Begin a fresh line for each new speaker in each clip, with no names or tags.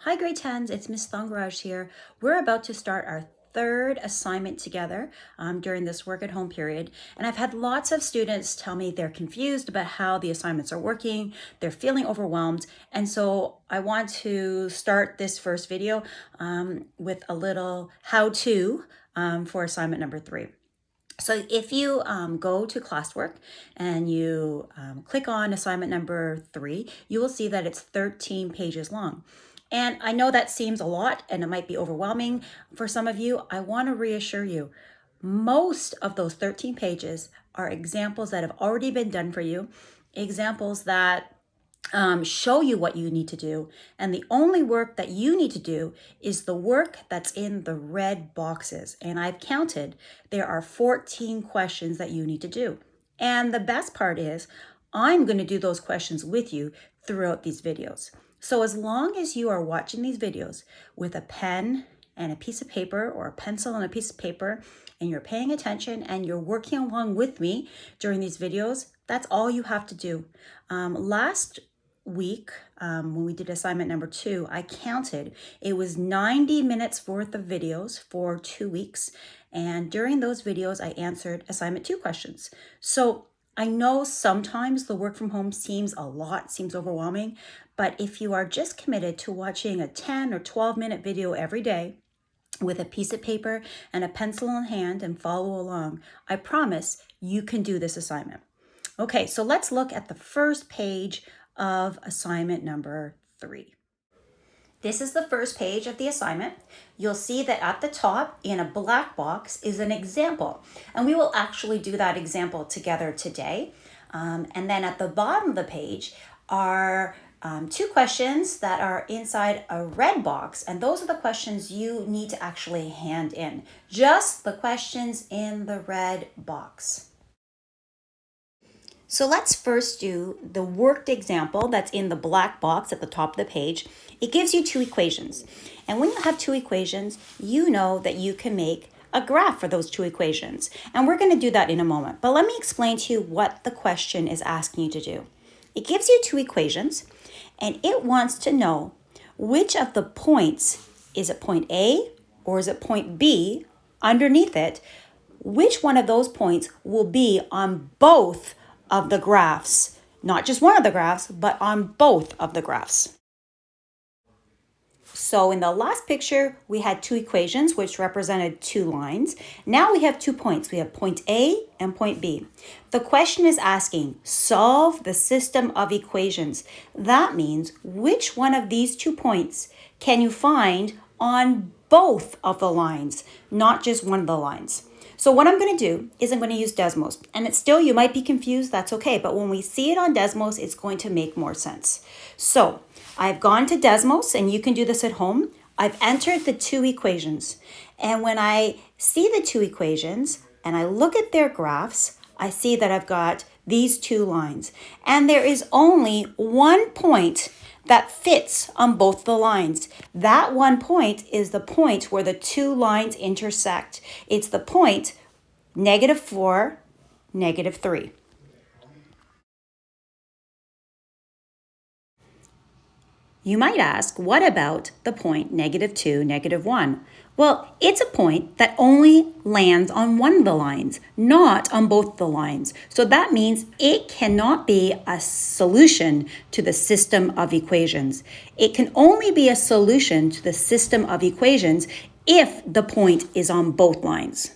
Hi grade 10s, it's Miss Thongaraj here. We're about to start our third assignment together during this work at home period. And I've had lots of students tell me they're confused about how the assignments are working. They're feeling overwhelmed. And so I want to start this first video with a little how-to for assignment number 3. So if you go to classwork and you click on assignment number 3, you will see that it's 13 pages long. And I know that seems a lot and it might be overwhelming for some of you. I want to reassure you, most of those 13 pages are examples that have already been done for you, examples that show you what you need to do. And the only work that you need to do is the work that's in the red boxes. And I've counted, there are 14 questions that you need to do. And the best part is, I'm going to do those questions with you throughout these videos. So as long as you are watching these videos with a pen and a piece of paper or a pencil and a piece of paper, and you're paying attention and you're working along with me during these videos, that's all you have to do. Last week, when we did assignment number 2, I counted. It was 90 minutes worth of videos for 2 weeks. And during those videos, I answered assignment 2 questions. So I know sometimes the work from home seems a lot, seems overwhelming, but if you are just committed to watching a 10 or 12-minute video every day with a piece of paper and a pencil in hand and follow along, I promise you can do this assignment. Okay, so let's look at the first page of assignment number 3. This is the first page of the assignment. You'll see that at the top in a black box is an example, and we will actually do that example together today. And then at the bottom of the page are 2 questions that are inside a red box, and those are the questions you need to actually hand in. Just the questions in the red box. So let's first do the worked example that's in the black box at the top of the page. It gives you 2 equations. And when you have 2 equations, you know that you can make a graph for those 2 equations. And we're going to do that in a moment. But let me explain to you what the question is asking you to do. It gives you 2 equations, and it wants to know which of the points, is it point A or is it point B underneath it, which one of those points will be on both of the graphs, not just one of the graphs, but on both of the graphs. So in the last picture, we had 2 equations, which represented 2 lines. Now we have 2 points. We have point A and point B. The question is asking, solve the system of equations. That means which one of these 2 points can you find on both of the lines, not just one of the lines. So what I'm going to do is I'm going to use Desmos. And it's still, you might be confused, that's okay. But when we see it on Desmos, it's going to make more sense. So I've gone to Desmos, and you can do this at home. I've entered the 2 equations. And when I see the 2 equations and I look at their graphs, I see that I've got these 2 lines. And there is only one point that fits on both the lines. That one point is the point where the 2 lines intersect. It's the point -4, -3. You might ask, what about the point -2, -1? Well, it's a point that only lands on one of the lines, not on both the lines. So that means it cannot be a solution to the system of equations. It can only be a solution to the system of equations if the point is on both lines.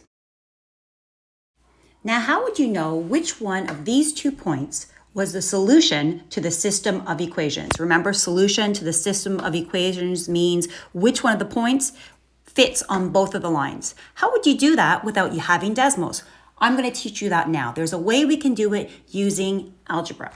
Now, how would you know which one of these 2 points was the solution to the system of equations? Remember, solution to the system of equations means which one of the points fits on both of the lines. How would you do that without you having Desmos? I'm going to teach you that now. There's a way we can do it using algebra.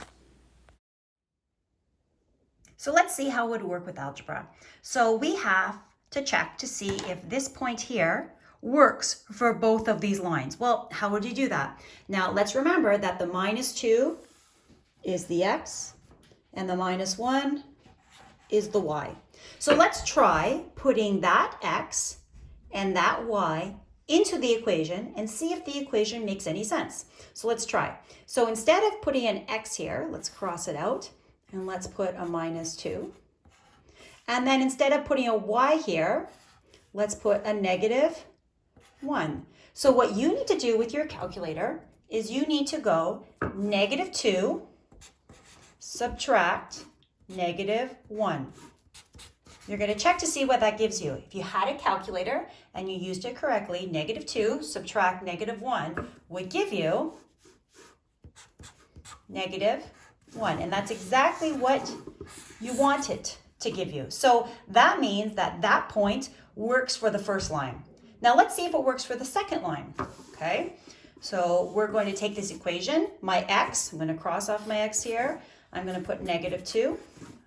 So let's see how it would work with algebra. So we have to check to see if this point here works for both of these lines. Well, how would you do that? Now, let's remember that the -2 is the x, and the -1 is the y. So let's try putting that x and that y into the equation and see if the equation makes any sense. So let's try. So instead of putting an x here, let's cross it out, and let's put a -2. And then instead of putting a y here, let's put a -1. So what you need to do with your calculator is you need to go -2 subtract -1. You're going to check to see what that gives you. If you had a calculator and you used it correctly, -2 subtract -1 would give you -1. And that's exactly what you want it to give you. So that means that that point works for the first line. Now let's see if it works for the second line. Okay, so we're going to take this equation, my x, I'm going to cross off my x here. I'm going to put -2.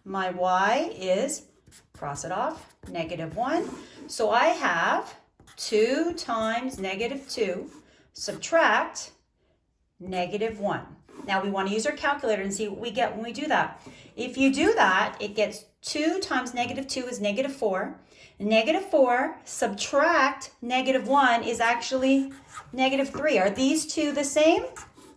My y is, cross it off, -1. So I have 2 times -2 subtract -1. Now we want to use our calculator and see what we get when we do that. If you do that, it gets 2 times -2 is -4. -4 subtract -1 is actually -3. Are these two the same?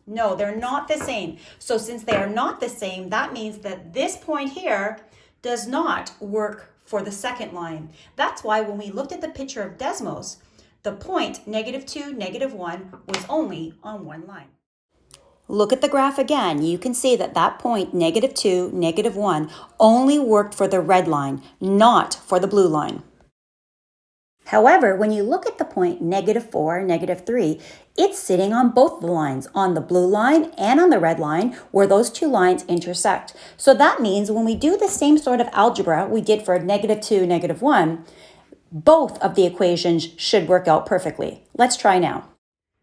No, they're not the same. So since they are not the same, that means that this point here does not work for the second line. That's why when we looked at the picture of Desmos, the point -2, -1 was only on one line. Look at the graph again. You can see that that point, -2, -1, only worked for the red line, not for the blue line. However, when you look at the point -4, -3, it's sitting on both the lines, on the blue line and on the red line, where those two lines intersect. So that means when we do the same sort of algebra we did for -2, -1, both of the equations should work out perfectly. Let's try now.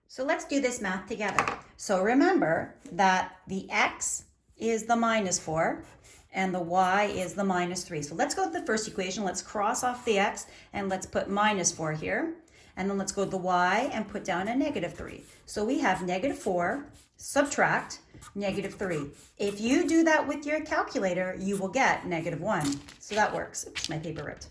So let's do this math together. So remember that the x is the -4 and the y is the -3. So let's go to the first equation. Let's cross off the x and let's put -4 here. And then let's go to the y and put down a -3. So we have -4 subtract -3. If you do that with your calculator, you will get -1. So that works. Oops, my paper ripped.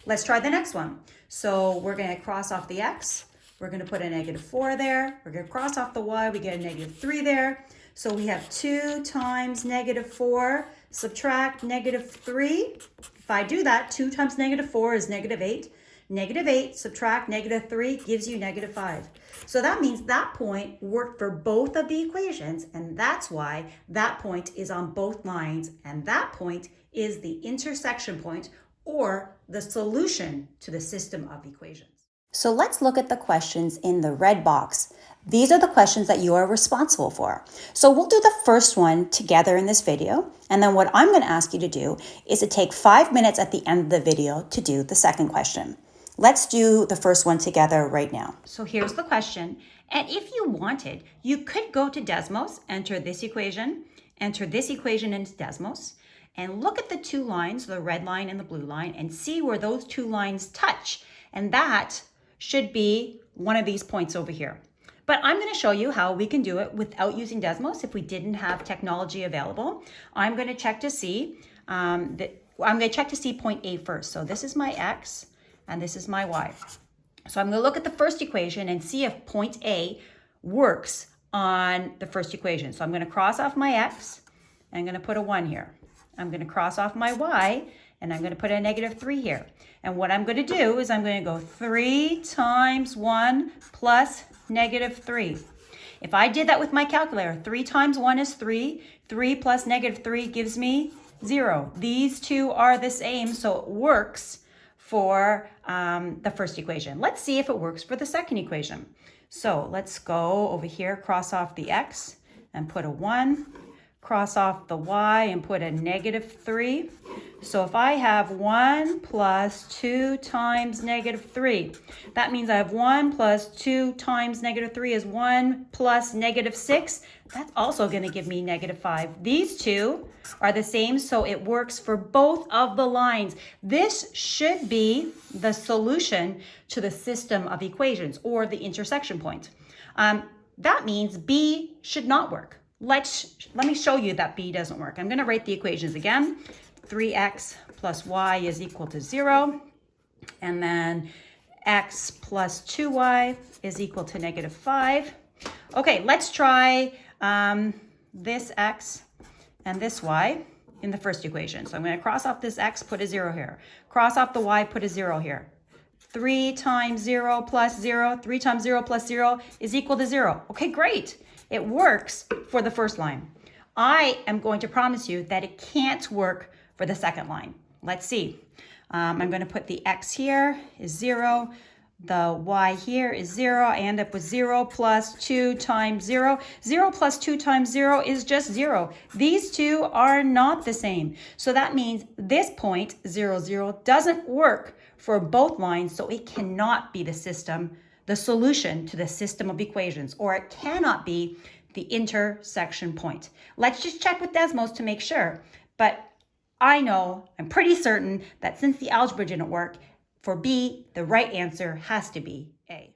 Let's try the next one. So we're going to cross off the x. We're going to put a -4 there. We're going to cross off the y. We get a -3 there. So we have 2 times -4 subtract -3. If I do that, 2 times -4 is -8. -8 subtract -3 gives you -5. So that means that point worked for both of the equations, and that's why that point is on both lines, and that point is the intersection point or the solution to the system of equations. So let's look at the questions in the red box. These are the questions that you are responsible for. So we'll do the first one together in this video. And then what I'm going to ask you to do is to take 5 minutes at the end of the video to do the second question. Let's do the first one together right now. So here's the question. And if you wanted, you could go to Desmos, enter this equation into Desmos, and look at the two lines, the red line and the blue line, and see where those two lines touch. And that should be one of these points over here. But I'm going to show you how we can do it without using Desmos if we didn't have technology available. I'm going to check to see point A first. So this is my x and this is my y. So I'm going to look at the first equation and see if point A works on the first equation. So I'm going to cross off my x and I'm going to put a 1 here. I'm going to cross off my y and I'm going to put a -3 here. And what I'm going to do is I'm going to go 3 times 1 plus -3. If I did that with my calculator, 3 times 1 is 3. 3 plus -3 gives me 0. These two are the same, so it works for the first equation. Let's see if it works for the second equation. So let's go over here, cross off the x and put a 1. Cross off the y and put a -3. So if I have 1 plus 2 times -3, that means I have 1 plus 2 times -3 is 1 plus -6. That's also going to give me -5. These two are the same, so it works for both of the lines. This should be the solution to the system of equations or the intersection point. That means B should not work. Let me show you that B doesn't work. I'm going to write the equations again. 3x plus y is equal to 0. And then x plus 2y is equal to -5. Okay, let's try this x and this y. in the first equation. So I'm going to cross off this x, put a 0 here. Cross off the y, put a 0 here. 3 times 0 plus 0, 3 times 0 plus 0 is equal to 0. Okay, great. It works for the first line. I am going to promise you that it can't work for the second line. Let's see. I'm going to put the x here is 0. The y here is 0. I end up with 0 plus 2 times 0. 0 plus 2 times 0 is just 0. These two are not the same. So that means this point, 0, 0, doesn't work for both lines, so it cannot be the solution to the system of equations, or it cannot be the intersection point. Let's just check with Desmos to make sure. But I'm pretty certain that since the algebra didn't work, for B, the right answer has to be A.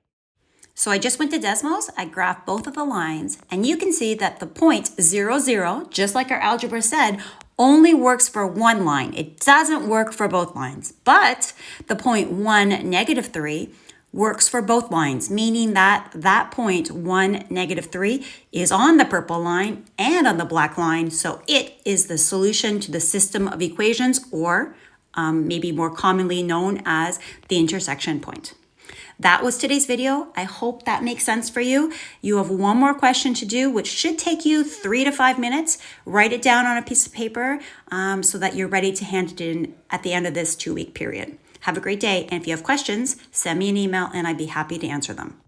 So I just went to Desmos, I graphed both of the lines, and you can see that the point 0, 0, just like our algebra said, only works for one line. It doesn't work for both lines. But the point 1, negative 3 works for both lines, meaning that that point 1, negative 3 is on the purple line and on the black line. So it is the solution to the system of equations, or maybe more commonly known as the intersection point. That was today's video. I hope that makes sense for you. You have one more question to do, which should take you 3 to 5 minutes. Write it down on a piece of paper so that you're ready to hand it in at the end of this 2-week period. Have a great day. And if you have questions, send me an email and I'd be happy to answer them.